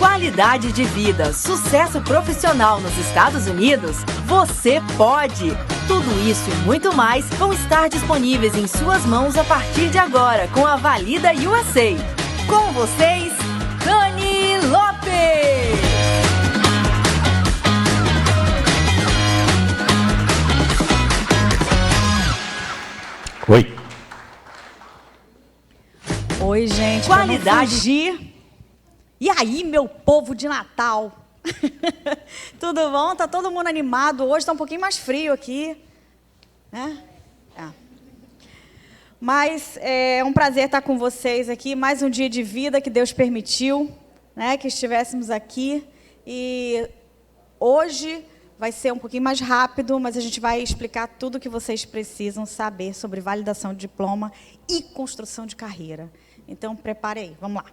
Qualidade de vida, sucesso profissional nos Estados Unidos? Você pode! Tudo isso e muito mais vão estar disponíveis em suas mãos a partir de agora com a Valida USA. Com vocês, Dani Lopes! Oi. Oi, gente. Qualidade. E aí, meu povo de Natal? Tudo bom? Tá todo mundo animado? Hoje tá um pouquinho mais frio aqui, né? Mas é um prazer estar com vocês aqui. Mais um dia de vida que Deus permitiu, né? Que estivéssemos aqui. E hoje vai ser um pouquinho mais rápido, mas a gente vai explicar tudo o que vocês precisam saber sobre validação de diploma e construção de carreira. Então, prepare aí, vamos lá.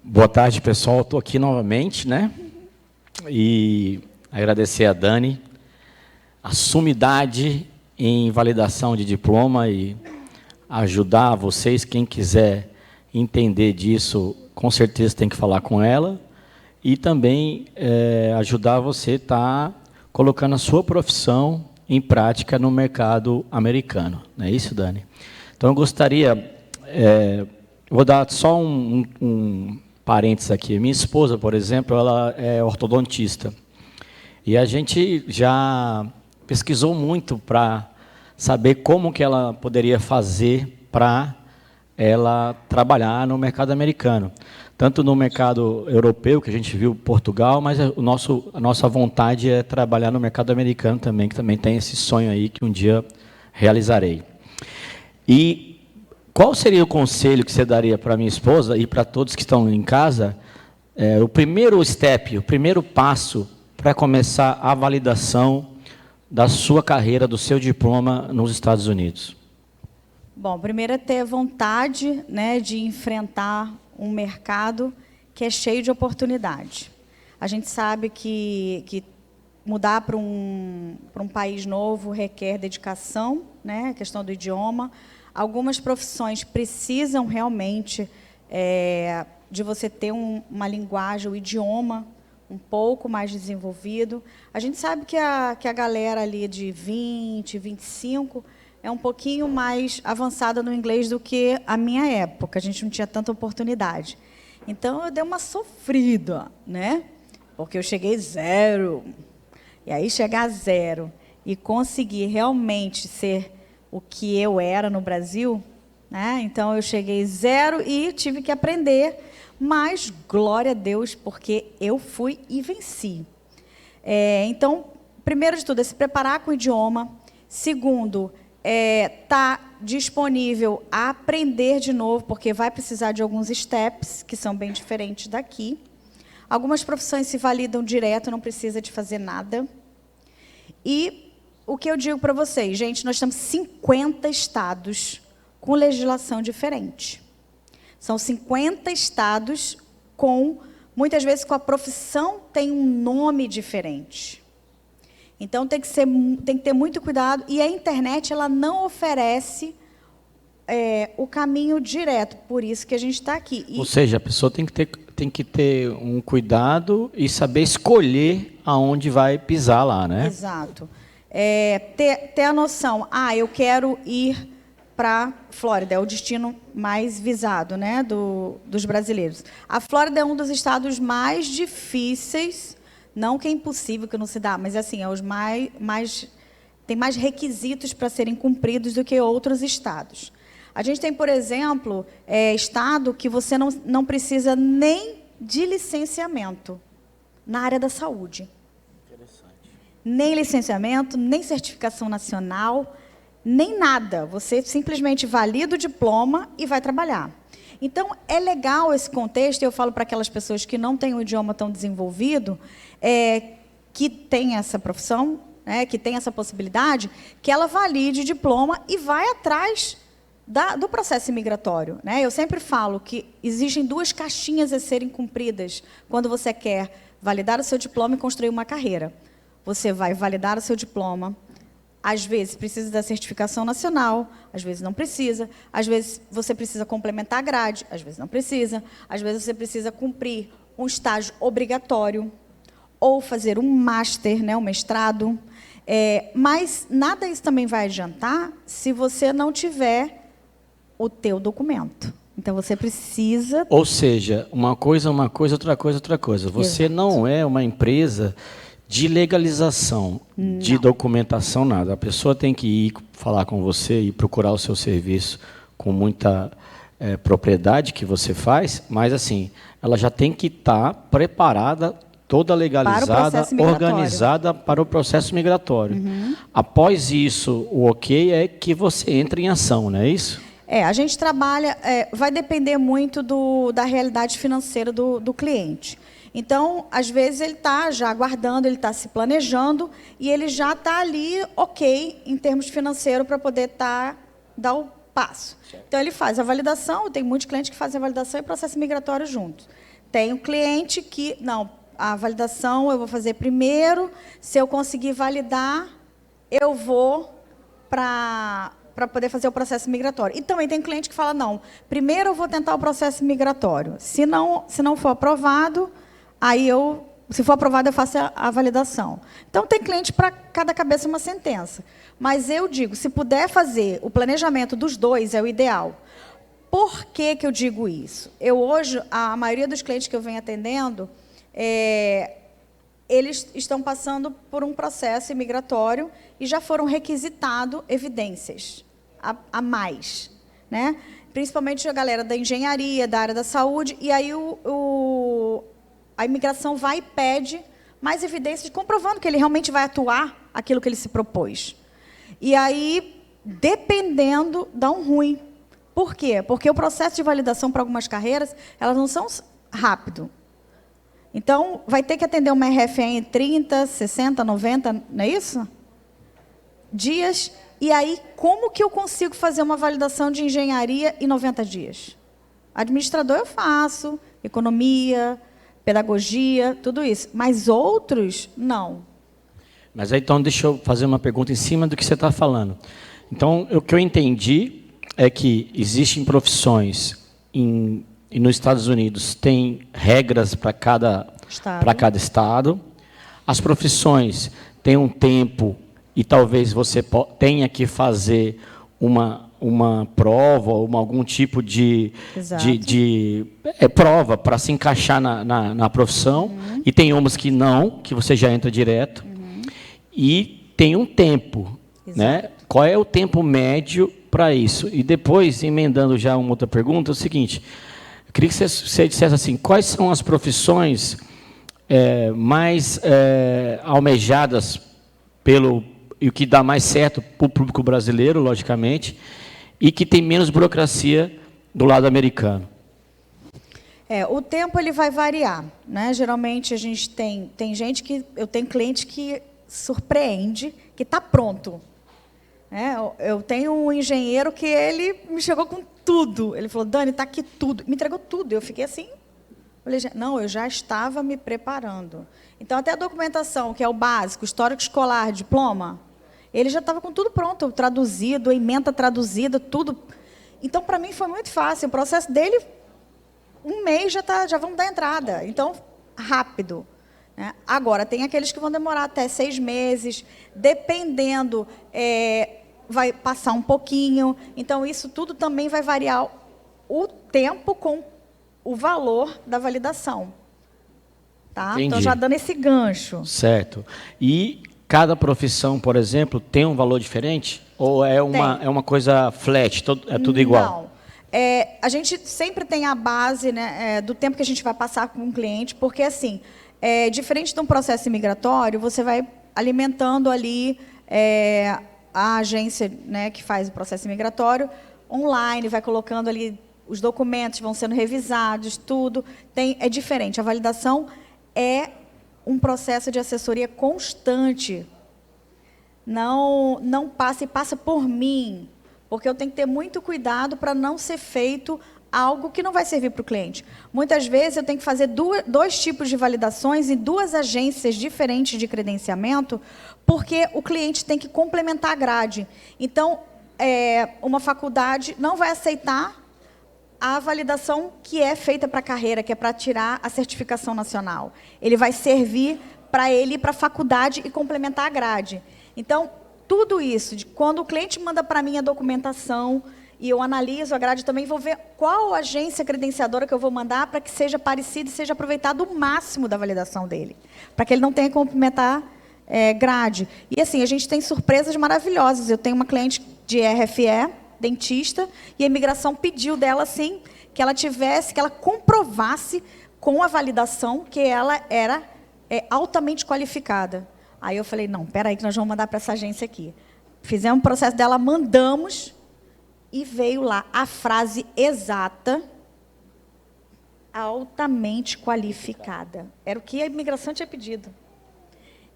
Boa tarde, pessoal. Estou aqui novamente, né? E agradecer a Dani, a sumidade em validação de diploma e ajudar vocês. Quem quiser entender disso, com certeza tem que falar com ela. E também ajudar você a estar colocando a sua profissão em prática no mercado americano. Não é isso, Dani? Então, eu gostaria... vou dar só um parênteses aqui. Minha esposa, por exemplo, ela é ortodontista. E a gente já pesquisou muito para saber como que ela poderia fazer para ela trabalhar no mercado americano. Tanto no mercado europeu, que a gente viu Portugal, mas a nossa vontade é trabalhar no mercado americano também, que também tem esse sonho aí que um dia realizarei. E qual seria o conselho que você daria para minha esposa e para todos que estão em casa? O primeiro step, o primeiro passo para começar a validação da sua carreira, do seu diploma nos Estados Unidos? Bom, primeiro é ter vontade, né, de enfrentar um mercado que é cheio de oportunidade. A gente sabe que mudar para um país novo requer dedicação, né, a questão do idioma. Algumas profissões precisam realmente de você ter uma linguagem, o idioma um pouco mais desenvolvido. A gente sabe que a galera ali de 20, 25 é um pouquinho mais avançada no inglês do que a minha época. A gente não tinha tanta oportunidade. Então, eu dei uma sofrida, né? Porque eu cheguei zero. E aí, chegar a zero e conseguir realmente ser o que eu era no Brasil, né? Então, eu cheguei zero e tive que aprender, mas, glória a Deus, porque eu fui e venci. Então, primeiro de tudo, é se preparar com o idioma. Segundo, tá disponível a aprender de novo, porque vai precisar de alguns steps, que são bem diferentes daqui. Algumas profissões se validam direto, não precisa de fazer nada. E o que eu digo para vocês, gente, nós temos 50 estados com legislação diferente. São 50 estados muitas vezes com a profissão tem um nome diferente. Então, tem que ter muito cuidado. E a internet, ela não oferece o caminho direto. Por isso que a gente está aqui. Ou seja, a pessoa tem que ter um cuidado e saber escolher aonde vai pisar lá, né? Exato. Ter a noção, eu quero ir para a Flórida, é o destino mais visado, né, dos brasileiros. A Flórida é um dos estados mais difíceis, não que é impossível, que não se dá, mas assim, tem mais requisitos para serem cumpridos do que outros estados. A gente tem, por exemplo, estado que você não precisa nem de licenciamento na área da saúde. Nem licenciamento, nem certificação nacional, nem nada. Você simplesmente valida o diploma e vai trabalhar. Então, é legal esse contexto, eu falo para aquelas pessoas que não têm o idioma tão desenvolvido, que tem essa profissão, né, que tem essa possibilidade, que ela valide o diploma e vai atrás do processo imigratório, né? Eu sempre falo que existem duas caixinhas a serem cumpridas quando você quer validar o seu diploma e construir uma carreira. Você vai validar o seu diploma, às vezes precisa da certificação nacional, às vezes não precisa, às vezes você precisa complementar a grade, às vezes não precisa, às vezes você precisa cumprir um estágio obrigatório, ou fazer um master, né, um mestrado. Mas nada isso também vai adiantar se você não tiver o teu documento. Então, você precisa... Ou seja, uma coisa, outra coisa, outra coisa. Você Exato. não é uma empresa de legalização, de documentação, nada. A pessoa tem que ir falar com você e procurar o seu serviço com muita propriedade que você faz, mas, assim, ela já tem que estar preparada, toda legalizada, organizada para o processo migratório. Após isso, o ok é que você entre em ação, não é isso? A gente trabalha, vai depender muito da realidade financeira do cliente. Então, às vezes, ele está já aguardando, ele está se planejando, e ele já está ali ok em termos financeiros para poder dar o passo. Então, ele faz a validação, tem muitos clientes que fazem a validação e processo migratório juntos. Tem um cliente que, não, a validação eu vou fazer primeiro, se eu conseguir validar, eu vou para poder fazer o processo migratório. E também tem cliente que fala, não, primeiro eu vou tentar o processo migratório. Se não for aprovado, aí se for aprovado, eu faço a validação. Então, tem cliente para cada cabeça uma sentença. Mas eu digo, se puder fazer o planejamento dos dois, é o ideal. Por que eu digo isso? Hoje, a maioria dos clientes que eu venho atendendo, eles estão passando por um processo imigratório e já foram requisitados evidências a mais, né? Principalmente a galera da engenharia, da área da saúde, e aí a imigração vai e pede mais evidências comprovando que ele realmente vai atuar aquilo que ele se propôs. E aí, dependendo, dá um ruim. Por quê? Porque o processo de validação para algumas carreiras, elas não são rápido. Então, vai ter que atender uma RFE em 30, 60, 90, não é isso? Dias. E aí, como que eu consigo fazer uma validação de engenharia em 90 dias? Administrador eu faço, economia, pedagogia, tudo isso. Mas outros, não. Mas aí, então, deixa eu fazer uma pergunta em cima do que você está falando. Então, o que eu entendi é que existem profissões e nos Estados Unidos tem regras para cada estado. As profissões têm um tempo e talvez você tenha que fazer uma prova ou algum tipo de prova para se encaixar na profissão. E tem umas que não, que você já entra direto. E tem um tempo, né? Qual é o tempo médio para isso? E depois, emendando já uma outra pergunta, é o seguinte: eu queria que você dissesse assim, quais são as profissões mais almejadas e o que dá mais certo para o público brasileiro, logicamente, e que tem menos burocracia do lado americano? O tempo ele vai variar, né? Geralmente a gente tem gente eu tenho cliente que surpreende, que está pronto. Eu tenho um engenheiro que ele me chegou com tudo. Ele falou, Dani, está aqui tudo. Me entregou tudo. Eu fiquei assim. Não, eu já estava me preparando. Então, até a documentação, que é o básico, histórico escolar, diploma, ele já estava com tudo pronto, traduzido, ementa traduzida, tudo. Então, para mim, foi muito fácil. O processo dele, um mês já vamos dar entrada. Então, rápido. Né? Agora, tem aqueles que vão demorar até 6 meses, dependendo, vai passar um pouquinho. Então, isso tudo também vai variar o tempo com o valor da validação. Tá? Então, já dando esse gancho. Certo. E cada profissão, por exemplo, tem um valor diferente? Ou é uma coisa flat, é tudo igual? Não. A gente sempre tem a base, né, do tempo que a gente vai passar com o cliente, porque, assim, diferente de um processo imigratório, você vai alimentando ali a agência, né, que faz o processo imigratório online, vai colocando ali os documentos, vão sendo revisados, tudo. É diferente. A validação é um processo de assessoria constante. Não passa por mim, porque eu tenho que ter muito cuidado para não ser feito algo que não vai servir para o cliente. Muitas vezes eu tenho que fazer dois tipos de validações em 2 agências diferentes de credenciamento, porque o cliente tem que complementar a grade. Então, uma faculdade não vai aceitar a validação que é feita para a carreira, que é para tirar a certificação nacional. Ele vai servir para ele ir para a faculdade e complementar a grade. Então, tudo isso, quando o cliente manda para mim a documentação, e eu analiso a grade também, vou ver qual agência credenciadora que eu vou mandar para que seja parecido e seja aproveitado o máximo da validação dele, para que ele não tenha que complementar grade. E assim, a gente tem surpresas maravilhosas. Eu tenho uma cliente de RFE, dentista, e a imigração pediu dela, assim, que ela comprovasse com a validação que ela era altamente qualificada. Aí eu falei, não, peraí que nós vamos mandar para essa agência aqui. Fizemos o processo dela, mandamos, e veio lá a frase exata, altamente qualificada. Era o que a imigração tinha pedido.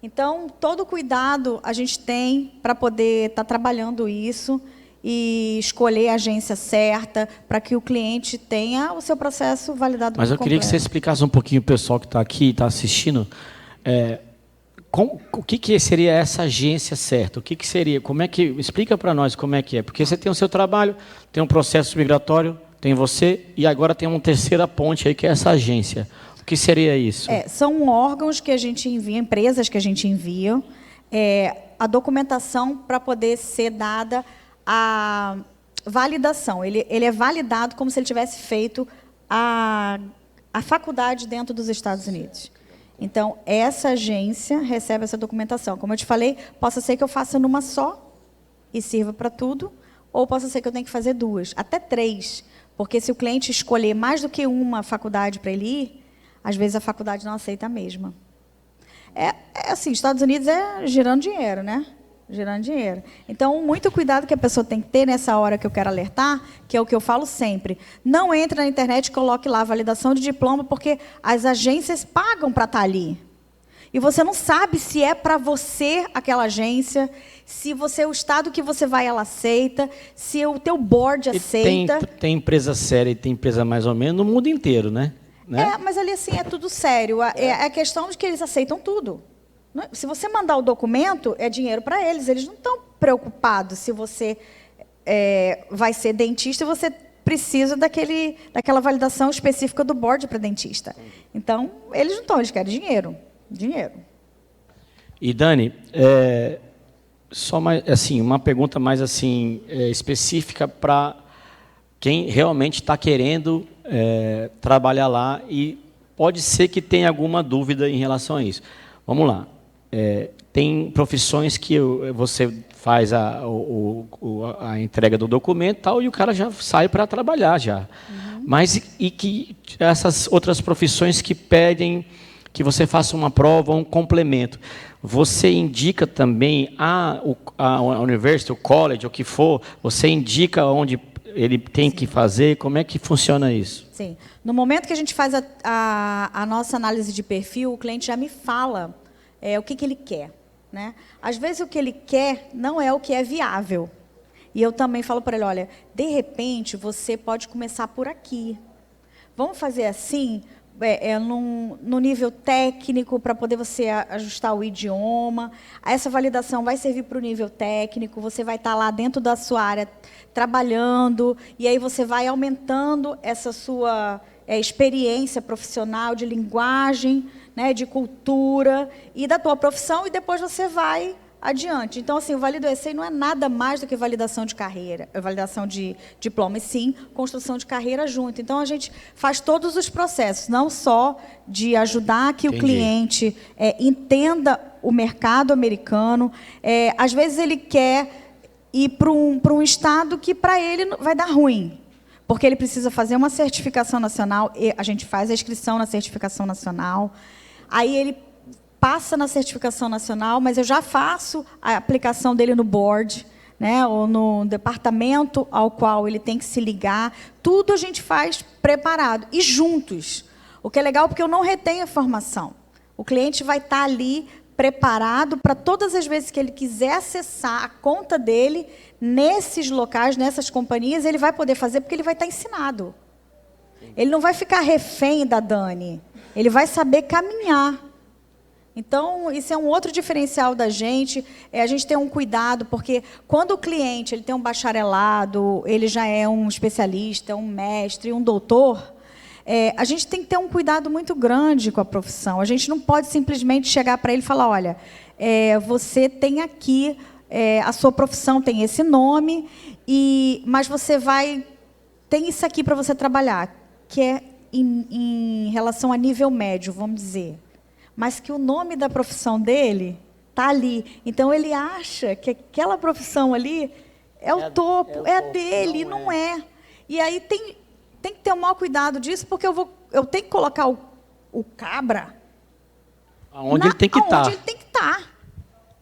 Então, todo cuidado a gente tem para poder estar trabalhando isso e escolher a agência certa para que o cliente tenha o seu processo validado por completo. Mas eu queria que você explicasse um pouquinho, o pessoal que está aqui, está assistindo, o que seria essa agência certa? O que seria? Explica para nós como é que é. Porque você tem o seu trabalho, tem um processo migratório, tem você, e agora tem uma terceira ponte aí, que é essa agência. O que seria isso? São órgãos que a gente envia, empresas que a gente envia, a documentação para poder ser dada a validação. Ele é validado como se ele tivesse feito a faculdade dentro dos Estados Unidos. Então, essa agência recebe essa documentação. Como eu te falei, possa ser que eu faça numa só e sirva para tudo, ou possa ser que eu tenha que fazer 2, até 3. Porque se o cliente escolher mais do que uma faculdade para ele ir, às vezes a faculdade não aceita a mesma. Assim, Estados Unidos é girando dinheiro, né? Girando dinheiro. Então, muito cuidado que a pessoa tem que ter nessa hora que eu quero alertar, que é o que eu falo sempre. Não entre na internet e coloque lá a validação de diploma, porque as agências pagam para estar ali. E você não sabe se é para você aquela agência, se o estado que você vai, ela aceita, se o teu board aceita. Tem empresa séria e tem empresa mais ou menos no mundo inteiro, né? Mas ali assim é tudo sério. É a questão de que eles aceitam tudo. Se você mandar o documento, é dinheiro para eles. Eles não estão preocupados se você vai ser dentista e você precisa daquela validação específica do board para dentista. Então, eles não estão, eles querem dinheiro. Dinheiro. E, Dani, só mais, assim, uma pergunta mais assim, específica para quem realmente está querendo trabalhar lá e pode ser que tenha alguma dúvida em relação a isso. Vamos lá. Tem profissões que você faz a entrega do documento e tal, e o cara já sai para trabalhar já. Uhum. Mas e que essas outras profissões que pedem que você faça uma prova, um complemento, você indica também a university, o college, o que for, você indica onde ele tem que fazer, como é que funciona isso? Sim. No momento que a gente faz a nossa análise de perfil, o cliente já me fala o que ele quer, né? Às vezes o que ele quer não é o que é viável. E eu também falo para ele, olha, de repente você pode começar por aqui. Vamos fazer assim, no nível técnico, para poder você ajustar o idioma. Essa validação vai servir para o nível técnico, você vai estar lá dentro da sua área trabalhando, e aí você vai aumentando essa sua experiência profissional de linguagem, né, de cultura e da tua profissão, e depois você vai adiante. Então, assim, o Valido ECEI não é nada mais do que validação de carreira, validação de diploma, e sim construção de carreira junto. Então, a gente faz todos os processos, não só de ajudar que o cliente entenda o mercado americano. Às vezes, ele quer ir para um estado que, para ele, vai dar ruim, porque ele precisa fazer uma certificação nacional, e a gente faz a inscrição na certificação nacional, aí ele passa na certificação nacional, mas eu já faço a aplicação dele no board, né, ou no departamento ao qual ele tem que se ligar. Tudo a gente faz preparado e juntos. O que é legal, porque eu não retenho a informação. O cliente vai estar ali preparado para todas as vezes que ele quiser acessar a conta dele nesses locais, nessas companhias, ele vai poder fazer porque ele vai estar ensinado. Ele não vai ficar refém da Dani. Ele vai saber caminhar. Então, isso é um outro diferencial da gente. A gente tem um cuidado, porque quando o cliente ele tem um bacharelado, ele já é um especialista, um mestre, um doutor, a gente tem que ter um cuidado muito grande com a profissão. A gente não pode simplesmente chegar para ele e falar, olha, você tem aqui, a sua profissão tem esse nome, mas você tem isso aqui para você trabalhar, que é em relação a nível médio, vamos dizer. Mas que o nome da profissão dele está ali. Então, ele acha que aquela profissão ali é o topo, é dele, não é. E aí tem que ter o maior cuidado disso, porque eu tenho que colocar o cabra onde ele tem que estar. Onde ele tem que estar.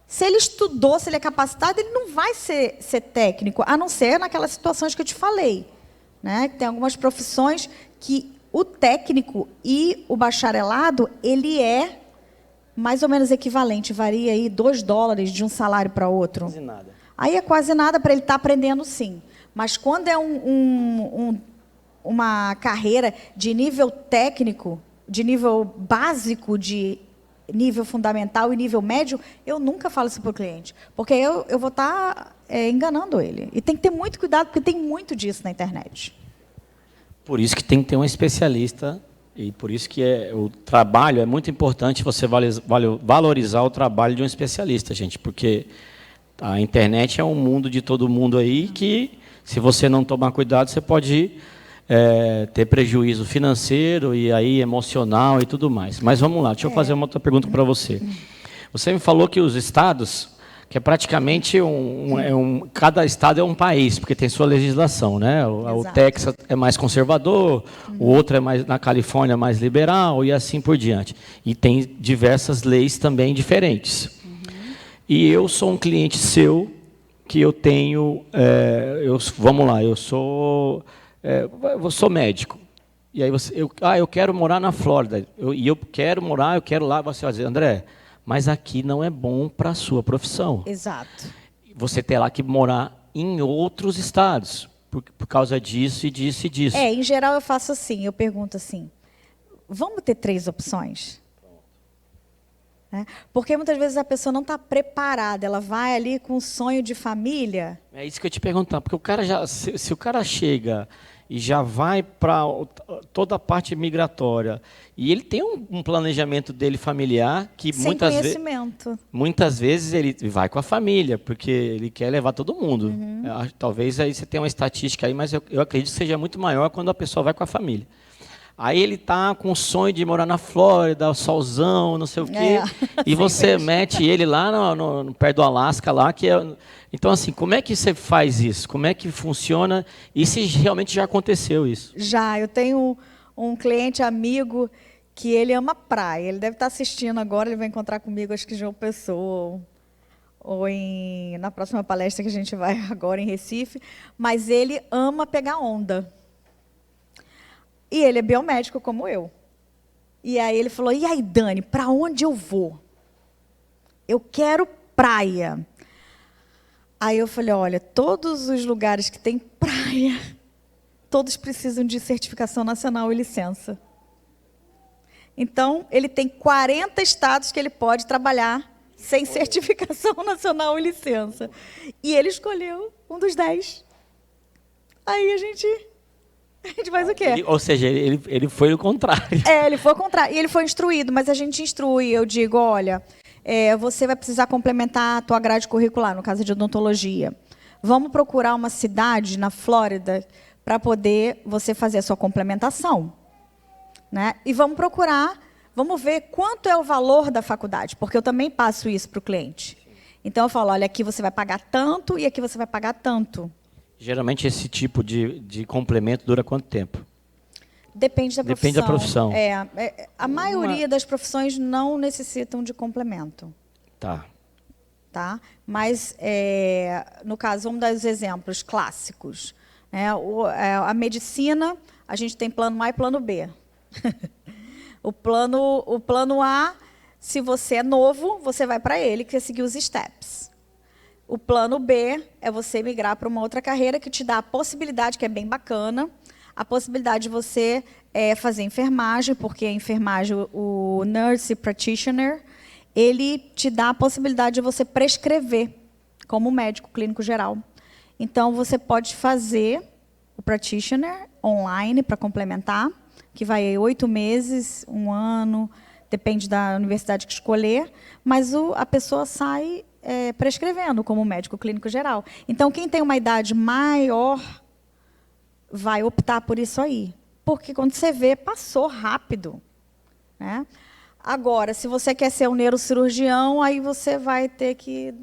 Se ele estudou, se ele é capacitado, ele não vai ser técnico, a não ser naquelas situações que eu te falei. Né? Tem algumas profissões que o técnico e o bacharelado, ele é mais ou menos equivalente, varia aí $2 de um salário para outro. Quase nada. Aí é quase nada para ele estar aprendendo, sim. Mas quando é uma carreira de nível técnico, de nível básico, de nível fundamental e nível médio, eu nunca falo isso para o cliente, porque eu vou estar enganando ele. E tem que ter muito cuidado, porque tem muito disso na internet. Por isso que tem que ter um especialista, e por isso que o trabalho é muito importante você valorizar o trabalho de um especialista, gente, porque a internet é um mundo de todo mundo aí que, se você não tomar cuidado, você pode ter prejuízo financeiro e aí emocional e tudo mais. Mas vamos lá, deixa eu fazer uma outra pergunta para você. Você me falou que os estados, que é praticamente cada estado é um país, porque tem sua legislação, né? O Texas é mais conservador, o outro é mais, na Califórnia, mais liberal, e assim por diante. E tem diversas leis também diferentes. E eu sou um cliente seu, que eu tenho, vamos lá, eu sou médico. E aí eu quero morar na Flórida, eu quero lá, você vai dizer, André, mas aqui não é bom para a sua profissão. Exato. Você terá que morar em outros estados, por causa disso e disso e disso. Em geral eu faço assim, eu pergunto assim, vamos ter 3 opções? Porque muitas vezes a pessoa não está preparada, ela vai ali com um sonho de família. É isso que eu te perguntar, porque o cara se o cara chega e já vai para toda a parte migratória, e ele tem um planejamento dele familiar que muitas vezes ele vai com a família, porque ele quer levar todo mundo. Talvez aí você tenha uma estatística aí, mas eu acredito que seja muito maior quando a pessoa vai com a família. Aí ele está com o sonho de morar na Flórida, solzão, não sei o quê, e você mete ele lá perto do Alasca, lá, que é... Então, assim, como é que você faz isso? Como é que funciona? E se realmente já aconteceu isso? Já, eu tenho um cliente amigo que ele ama praia. Ele deve estar assistindo agora, ele vai encontrar comigo, acho que em João Pessoa, ou na próxima palestra que a gente vai agora em Recife. Mas ele ama pegar onda. E ele é biomédico como eu. E aí ele falou, e aí, Dani, para onde eu vou? Eu quero praia. Aí eu falei, olha, todos os lugares que tem praia, todos precisam de certificação nacional e licença. Então, ele tem 40 estados que ele pode trabalhar sem certificação nacional e licença. E ele escolheu um dos 10. Aí a gente faz o quê? Ou seja, ele foi o contrário. Ele foi o contrário. E ele foi instruído, mas a gente instrui. Eu digo, olha, você vai precisar complementar a tua grade curricular, no caso de odontologia. Vamos procurar uma cidade na Flórida para poder você fazer a sua complementação. Né? E vamos ver quanto é o valor da faculdade, porque eu também passo isso para o cliente. Então, eu falo, olha, aqui você vai pagar tanto e aqui você vai pagar tanto. Geralmente, esse tipo de complemento dura quanto tempo? Depende da profissão. Depende da profissão. A maioria das profissões não necessitam de complemento. Tá. Mas, no caso, vamos dar os exemplos clássicos. A medicina, a gente tem plano A e plano B. O plano A, se você é novo, você vai para ele, que é seguir os steps. O plano B é você migrar para uma outra carreira que te dá a possibilidade, que é bem bacana, a possibilidade de você fazer enfermagem, porque a enfermagem, o nurse practitioner, ele te dá a possibilidade de você prescrever como médico clínico geral. Então, você pode fazer o practitioner online para complementar, que vai 8 meses, 1 ano, depende da universidade que escolher, mas a pessoa sai prescrevendo como médico clínico geral. Então, quem tem uma idade maior vai optar por isso aí. Porque quando você vê, passou rápido, né? Agora, se você quer ser um neurocirurgião, aí você vai ter que tem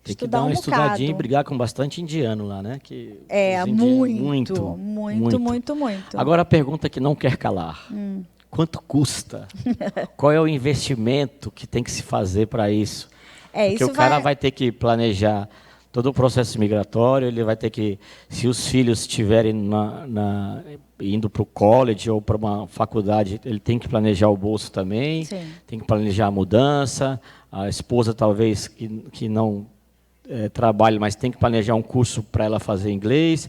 que estudar dar uma estudadinha bocado. E brigar com bastante indiano lá, né? Que muito. Agora a pergunta que não quer calar. Quanto custa? Qual é o investimento que tem que se fazer para isso? Porque isso o cara vai ter que planejar todo o processo migratório, ele vai ter que, se os filhos estiverem indo para o college ou para uma faculdade, ele tem que planejar o bolso também, Sim. Tem que planejar a mudança, a esposa talvez que não trabalhe, mas tem que planejar um curso para ela fazer inglês.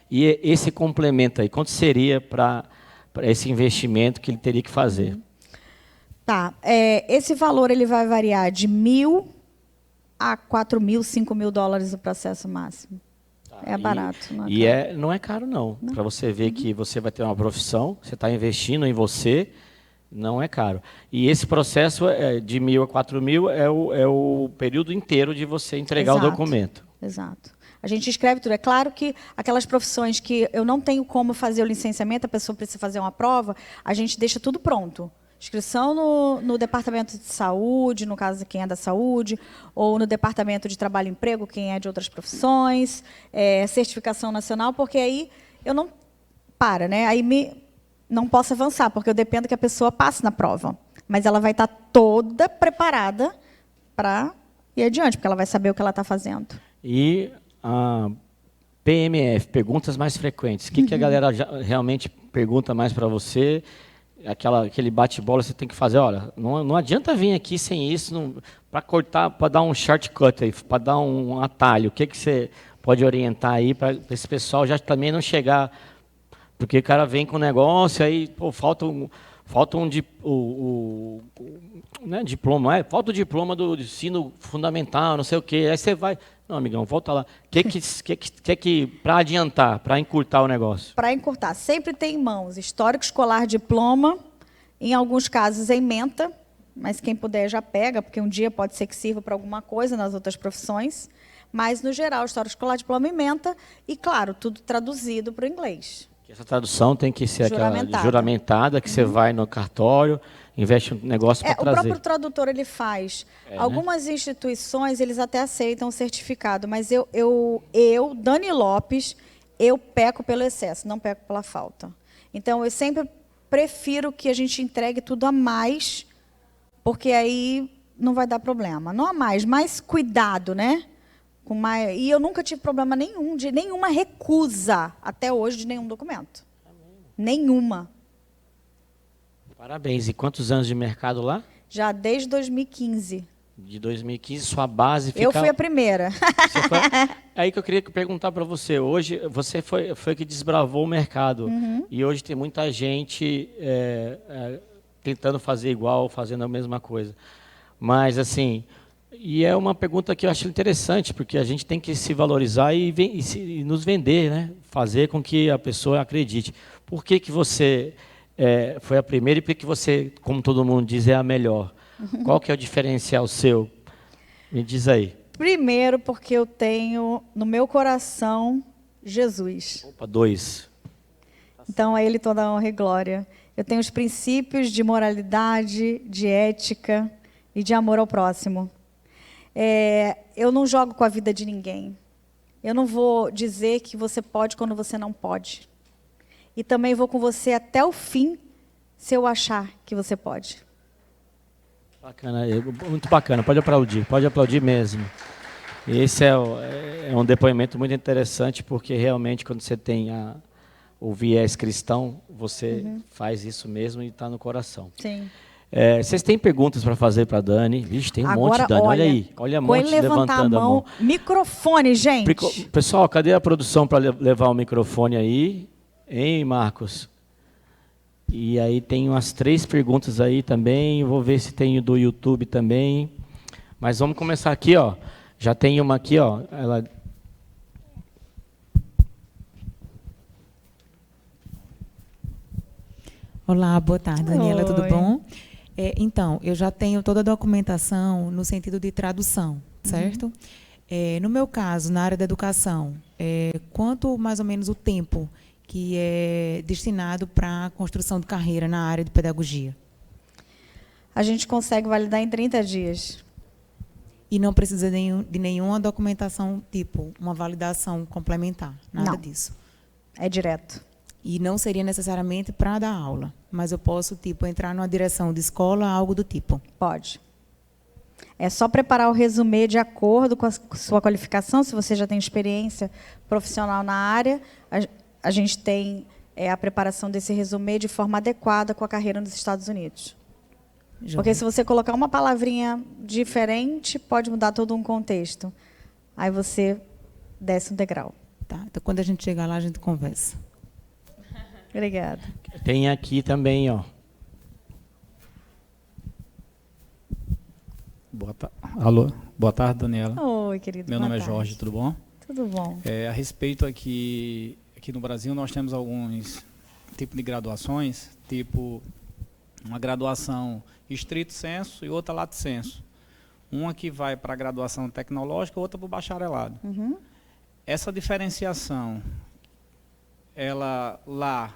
E esse complemento aí, quanto seria para esse investimento que ele teria que fazer? Tá, esse valor ele vai variar de 1.000 a 4.000, 5.000 dólares o processo máximo. É barato. Não é caro, não. Para você ver que você vai ter uma profissão, você está investindo em você, não é caro. E esse processo de 1.000 a 4.000 é o período inteiro de você entregar o documento. Exato. A gente escreve tudo. É claro que aquelas profissões que eu não tenho como fazer o licenciamento, a pessoa precisa fazer uma prova, a gente deixa tudo pronto. Inscrição no departamento de saúde, no caso de quem é da saúde, ou no departamento de trabalho e emprego, quem é de outras profissões, certificação nacional, porque aí eu não né? Aí não posso avançar, porque eu dependo que a pessoa passe na prova. Mas ela vai estar toda preparada para ir adiante, porque ela vai saber o que ela está fazendo. E a PMF, perguntas mais frequentes. O que a galera realmente pergunta mais para você? Aquele bate-bola você tem que fazer, olha, não adianta vir aqui sem isso, para cortar, para dar um shortcut aí, para dar um atalho. O que você pode orientar aí para esse pessoal já também não chegar, porque o cara vem com o negócio, aí falta um diploma, falta o diploma do ensino fundamental, não sei o quê, aí você vai, não, amigão, volta lá. Que para adiantar, para encurtar o negócio? Para encurtar, sempre tem em mãos histórico escolar, diploma, em alguns casos ementa, mas quem puder já pega, porque um dia pode ser que sirva para alguma coisa nas outras profissões, mas no geral, histórico escolar, diploma, ementa, e claro, tudo traduzido para o inglês. Essa tradução tem que ser aquela juramentada, que você vai no cartório, investe um negócio para trazer. O próprio tradutor ele faz. Algumas instituições, eles até aceitam o certificado, mas eu, Dani Lopes, eu peco pelo excesso, não peco pela falta. Então, eu sempre prefiro que a gente entregue tudo a mais, porque aí não vai dar problema. Não a mais cuidado, né? E eu nunca tive problema nenhum, de nenhuma recusa, até hoje, de nenhum documento. Nenhuma. Parabéns. E quantos anos de mercado lá? Já desde 2015. De 2015, sua base fica... Eu fui a primeira. Aí que eu queria perguntar para você. Hoje, você foi que desbravou o mercado. E hoje tem muita gente tentando fazer igual, fazendo a mesma coisa. Mas, assim... E é uma pergunta que eu acho interessante, porque a gente tem que se valorizar e nos vender, né? Fazer com que a pessoa acredite. Por que você foi a primeira e por que você, como todo mundo diz, é a melhor? Qual que é o diferencial seu? Me diz aí. Primeiro, porque eu tenho no meu coração Jesus. Opa, 2. Então, a Ele toda a honra e glória. Eu tenho os princípios de moralidade, de ética e de amor ao próximo. Eu não jogo com a vida de ninguém. Eu não vou dizer que você pode quando você não pode. E também vou com você até o fim, se eu achar que você pode. Bacana, muito bacana. Pode aplaudir mesmo. Esse é um depoimento muito interessante, porque realmente quando você tem o viés cristão, você faz isso mesmo e está no coração. Sim. Vocês têm perguntas para fazer para a Dani? Vixe, tem um monte, Dani. Olha aí. Olha um monte levantando a mão. Microfone, gente. Pessoal, cadê a produção para levar o microfone aí? Hein, Marcos? E aí tem umas 3 perguntas aí também. Vou ver se tem do YouTube também. Mas vamos começar aqui, ó. Já tem uma aqui, ó. Ela... Olá, boa tarde, Daniela, tudo Oi. bom? Então, eu já tenho toda a documentação no sentido de tradução, certo? No meu caso, na área da educação, quanto mais ou menos o tempo que é destinado para a construção de carreira na área de pedagogia? A gente consegue validar em 30 dias. E não precisa de nenhuma documentação, tipo uma validação complementar, nada Não. disso. É direto. E não seria necessariamente para dar aula, mas eu posso, tipo, entrar numa direção de escola, algo do tipo. Pode. É só preparar o resumê de acordo com a sua qualificação, se você já tem experiência profissional na área. A gente tem a preparação desse resumê de forma adequada com a carreira nos Estados Unidos. Porque se você colocar uma palavrinha diferente, pode mudar todo um contexto. Aí você desce um degrau. Tá, então, quando a gente chegar lá, a gente conversa. Obrigada. Tem aqui também, ó. Alô, boa tarde, Daniela. Oi, querido. Meu boa nome é tarde. Jorge, tudo bom? Tudo bom. A respeito aqui no Brasil, nós temos alguns tipos de graduações, tipo uma graduação estrito sensu e outra lato sensu. Uma que vai para a graduação tecnológica, outra para o bacharelado. Uhum. Essa diferenciação, ela lá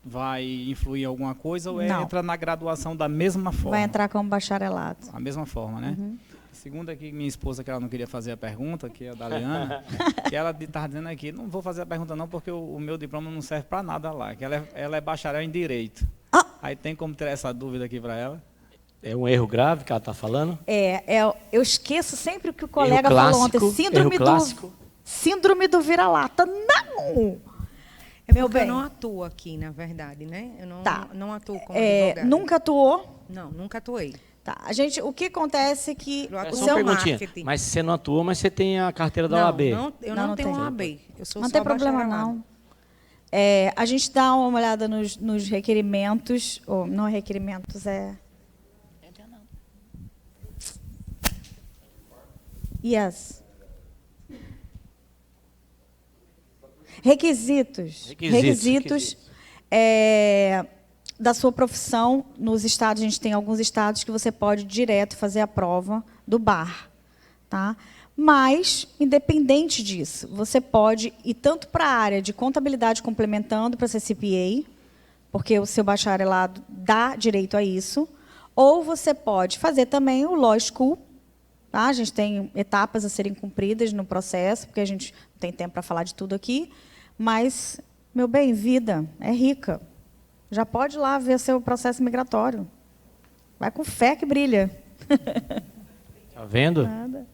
vai influir em alguma coisa ou Não. entra na graduação da mesma forma? Vai entrar como bacharelado. A mesma forma, né? Uhum. Segundo aqui, minha esposa, que ela não queria fazer a pergunta, que é a Daliana, que ela estava dizendo aqui, não vou fazer a pergunta não, porque o meu diploma não serve para nada lá, que ela é bacharel em Direito. Ah! Aí tem como tirar essa dúvida aqui para ela? É um erro grave que ela está falando? Eu esqueço sempre o que o colega Erro falou clássico, ontem. Síndrome do vira-lata. Não! Meu Porque bem. eu não atuo aqui, na verdade, né? Eu não atuo como É, advogada. nunca atuou? Não, nunca atuei. Tá. O que acontece é que Eu É atuo o só seu uma perguntinha. marketing. Mas você não atua, mas você tem a carteira da não, OAB. eu Não, não, não tenho tem. OAB. Eu sou não só tem problema, bacharelado. não. A gente dá uma olhada nos requerimentos, ou não é requerimentos, Yes. Requisitos da sua profissão. Nos estados, a gente tem alguns estados que você pode direto fazer a prova do bar. Tá? Mas, independente disso, você pode ir tanto para a área de contabilidade complementando para ser CPA, porque o seu bacharelado dá direito a isso, ou você pode fazer também o Law School. Tá? A gente tem etapas a serem cumpridas no processo, porque a gente não tem tempo para falar de tudo aqui, mas, meu bem, vida é rica. Já pode ir lá ver seu processo migratório. Vai com fé que brilha. Tá vendo? Nada.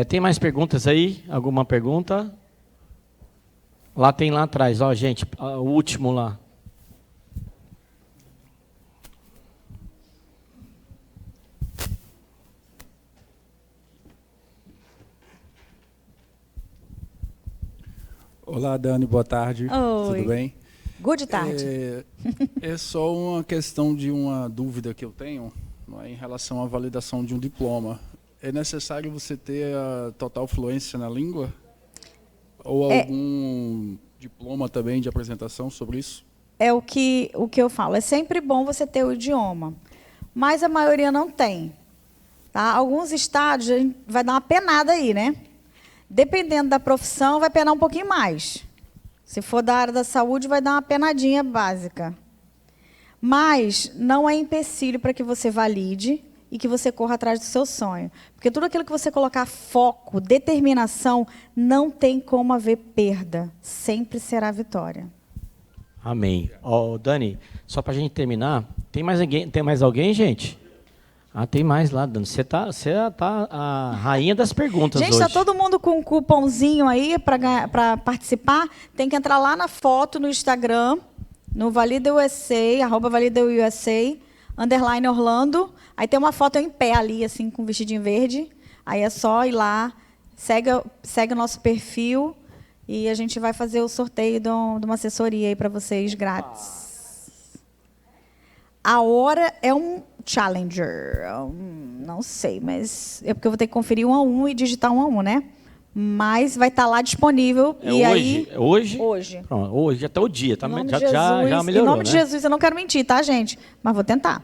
Tem mais perguntas aí? Alguma pergunta? Lá tem lá atrás, ó, gente, o último lá. Olá, Dani, boa tarde. Oi. Tudo bem? Good tarde. É só uma questão de uma dúvida que eu tenho, não é, em relação à validação de um diploma. É necessário você ter a total fluência na língua? Ou algum diploma também de apresentação sobre isso? É o que eu falo. É sempre bom você ter o idioma, mas a maioria não tem. Tá? Alguns estados a gente vai dar uma penada aí, né? Dependendo da profissão, vai penar um pouquinho mais. Se for da área da saúde, vai dar uma penadinha básica. Mas não é empecilho para que você valide e que você corra atrás do seu sonho. Porque tudo aquilo que você colocar foco, determinação, não tem como haver perda. Sempre será vitória. Amém. Ó, Dani, só para a gente terminar, tem mais alguém, gente? Ah, tem mais lá, Dani. Você tá a rainha das perguntas Gente, hoje. está todo mundo com um cupomzinho aí para participar? Tem que entrar lá na foto no Instagram, no @ValidaUSA, _Orlando. Aí tem uma foto em pé ali, assim, com um vestidinho verde. Aí é só ir lá, segue o nosso perfil e a gente vai fazer o sorteio de uma assessoria aí para vocês grátis. A hora é um Challenger. Não sei, mas é porque eu vou ter que conferir 1 a 1 e digitar 1 a 1, né? Mas vai estar lá disponível. É e hoje? aí, É hoje? Hoje. Pronto, hoje, até o dia. Tá, Em nome já, de Jesus, já melhorou, em nome de né? Jesus, eu não quero mentir, tá, gente? Mas vou tentar.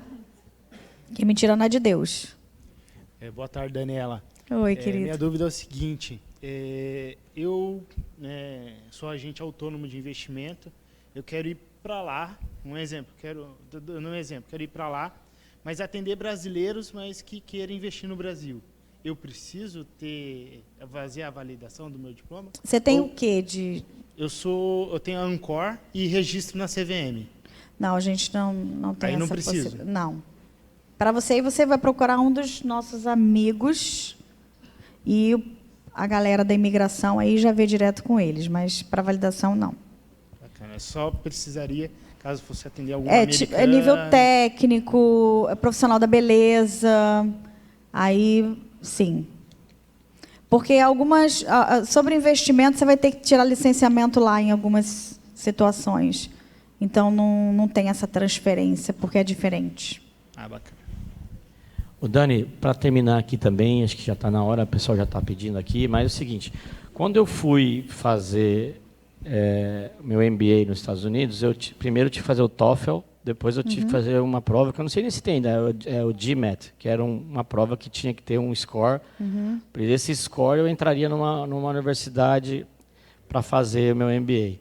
Que mentira não é de Deus. Boa tarde, Daniela. Oi, querido. Minha dúvida é o seguinte, eu sou agente autônomo de investimento, eu quero ir para lá, quero ir para lá, mas atender brasileiros, mas que queiram investir no Brasil. Eu preciso fazer a validação do meu diploma? Você tem o quê de... Eu tenho a Ancor e registro na CVM. Não, a gente não tem Aí essa não precisa. possibilidade. Não. Para você vai procurar um dos nossos amigos e a galera da imigração aí já vê direto com eles, mas para validação não. Bacana. Só precisaria, caso fosse atender algum americano... É nível técnico, é profissional da beleza, aí sim. Porque sobre investimento você vai ter que tirar licenciamento lá em algumas situações. Então não tem essa transferência, porque é diferente. Bacana. O Dani, para terminar aqui também, acho que já está na hora, o pessoal já está pedindo aqui, mas é o seguinte, quando eu fui fazer meu MBA nos Estados Unidos, primeiro eu tive que fazer o TOEFL, depois eu tive que fazer uma prova, que eu não sei nem se tem ainda, é o GMAT, que era uma prova que tinha que ter um score. Por esse score eu entraria numa universidade para fazer o meu MBA.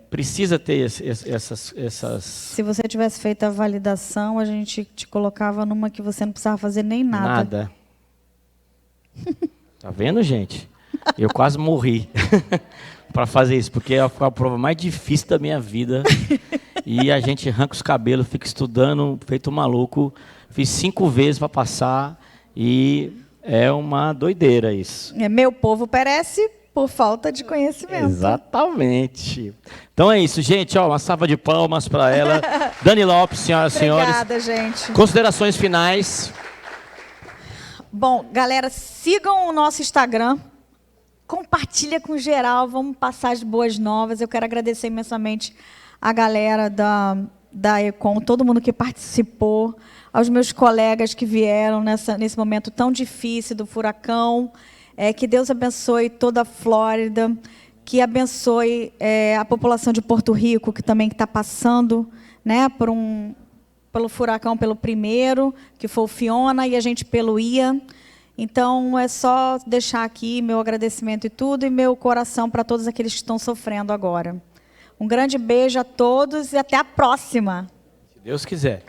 Precisa ter essas... Se você tivesse feito a validação, a gente te colocava numa que você não precisava fazer nem nada. Tá vendo, gente? Eu quase morri para fazer isso, porque foi a prova mais difícil da minha vida. E a gente arranca os cabelos, fica estudando, feito um maluco. Fiz 5 vezes para passar e é uma doideira isso. Meu povo perece por falta de conhecimento. Exatamente. Então é isso, gente. Uma salva de palmas para ela. Dani Lopes, senhoras e senhores. Obrigada, gente. Considerações finais. Bom, galera, sigam o nosso Instagram. Compartilha com geral. Vamos passar as boas novas. Eu quero agradecer imensamente a galera da Econ, todo mundo que participou, aos meus colegas que vieram nesse momento tão difícil do furacão. Que Deus abençoe toda a Flórida, que abençoe a população de Porto Rico, que também está passando, né, pelo furacão, pelo primeiro, que foi o Fiona, e a gente pelo Ian. Então, é só deixar aqui meu agradecimento e tudo, e meu coração para todos aqueles que estão sofrendo agora. Um grande beijo a todos e até a próxima. Se Deus quiser.